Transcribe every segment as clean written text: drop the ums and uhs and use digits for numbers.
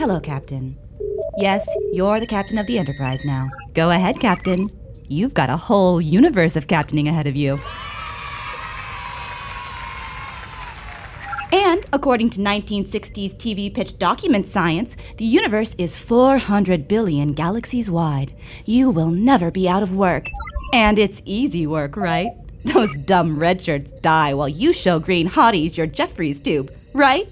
Hello, Captain. Yes, you're the captain of the Enterprise now. Go ahead, Captain. You've got a whole universe of captaining ahead of you. And according to 1960s TV pitch document science, the universe is 400 billion galaxies wide. You will never be out of work. And it's easy work, right? Those dumb red shirts die while you show green hotties your Jeffries tube, right?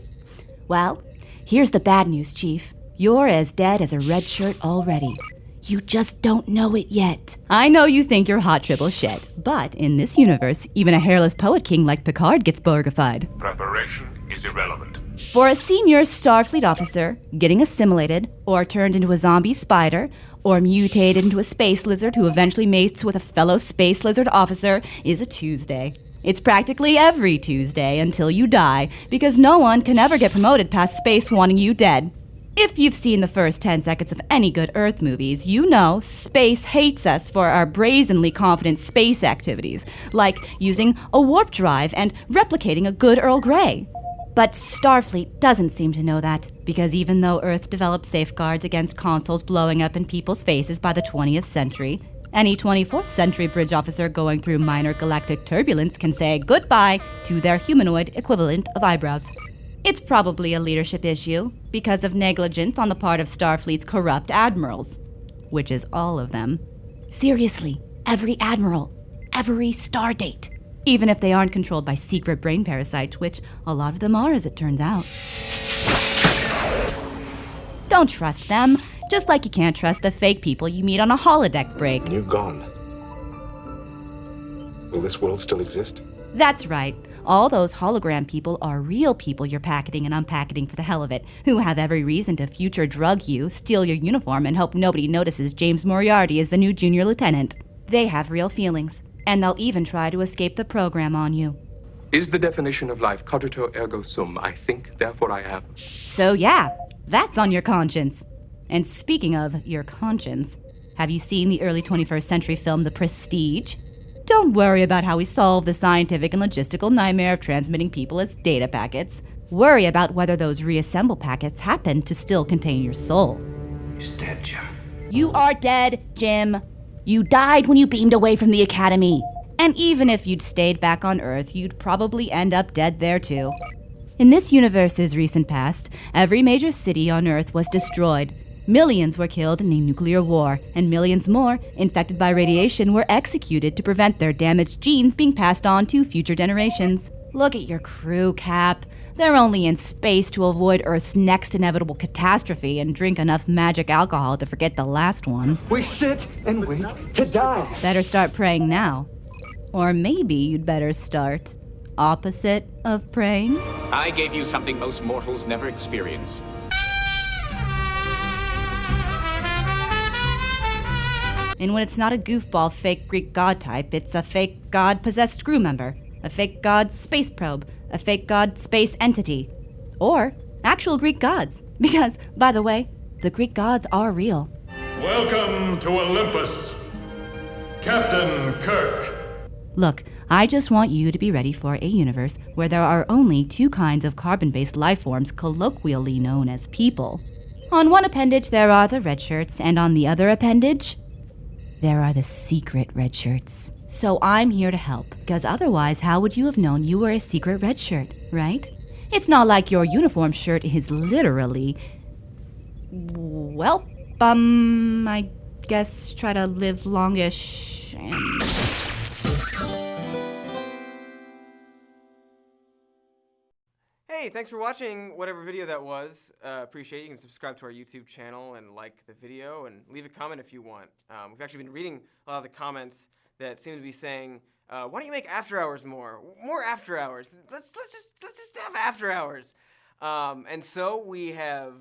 Well, here's the bad news, Chief. You're as dead as a red shirt already. You just don't know it yet. I know you think you're hot triple shit, but in this universe, even a hairless poet king like Picard gets Borgified. Preparation is irrelevant. For a senior Starfleet officer, getting assimilated, or turned into a zombie spider, or mutated into a space lizard who eventually mates with a fellow space lizard officer is a Tuesday. It's practically every Tuesday until you die, because no one can ever get promoted past space wanting you dead. If you've seen the first 10 seconds of any good Earth movies, you know space hates us for our brazenly confident space activities, like using a warp drive and replicating a good Earl Grey. But Starfleet doesn't seem to know that, because even though Earth developed safeguards against consoles blowing up in people's faces by the 20th century, any 24th century bridge officer going through minor galactic turbulence can say goodbye to their humanoid equivalent of eyebrows. It's probably a leadership issue because of negligence on the part of Starfleet's corrupt admirals, which is all of them. Seriously, every admiral, every stardate, even if they aren't controlled by secret brain parasites, which a lot of them are, as it turns out. Don't trust them, just like you can't trust the fake people you meet on a holodeck break. You're gone. Will this world still exist? That's right. All those hologram people are real people you're packeting and unpacketing for the hell of it, who have every reason to future drug you, steal your uniform, and hope nobody notices James Moriarty is the new junior lieutenant. They have real feelings, and they'll even try to escape the program on you. Is the definition of life cogito ergo sum? I think, therefore I am. So yeah, that's on your conscience. And speaking of your conscience, have you seen the early 21st century film The Prestige? Don't worry about how we solve the scientific and logistical nightmare of transmitting people as data packets. Worry about whether those reassemble packets happen to still contain your soul. He's dead, Jim. You are dead, Jim. You died when you beamed away from the Academy. And even if you'd stayed back on Earth, you'd probably end up dead there too. In this universe's recent past, every major city on Earth was destroyed. Millions were killed in a nuclear war, and millions more, infected by radiation, were executed to prevent their damaged genes being passed on to future generations. Look at your crew, Cap. They're only in space to avoid Earth's next inevitable catastrophe and drink enough magic alcohol to forget the last one. We sit and wait to die. Better start praying now. Or maybe you'd better start opposite of praying. I gave you something most mortals never experience. And when it's not a goofball fake Greek god type, it's a fake god-possessed crew member, a fake god space probe, a fake god space entity, or actual Greek gods. Because, by the way, the Greek gods are real. Welcome to Olympus, Captain Kirk. Look, I just want you to be ready for a universe where there are only two kinds of carbon-based life forms colloquially known as people. On one appendage, there are the red shirts, and on the other appendage, there are the secret red shirts. So I'm here to help, because otherwise how would you have known you were a secret red shirt, right? It's not like your uniform shirt is literally... Well, I guess try to live longish and... Hey, thanks for watching whatever video that was. Appreciate it. You can subscribe to our YouTube channel and like the video and leave a comment if you want. We've actually been reading a lot of the comments that seem to be saying, why don't you make after hours more? More after hours. Let's just have after hours. And so we have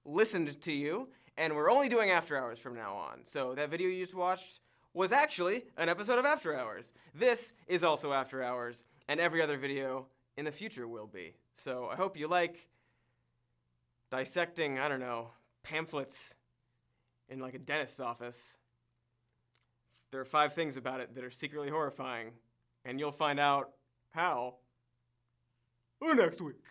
listened to you, and we're only doing after hours from now on. So that video you just watched was actually an episode of After Hours. This is also After Hours, and every other video in the future will be. So I hope you like dissecting, I don't know, pamphlets in like a dentist's office. There are 5 things about it that are secretly horrifying, and you'll find out how next week.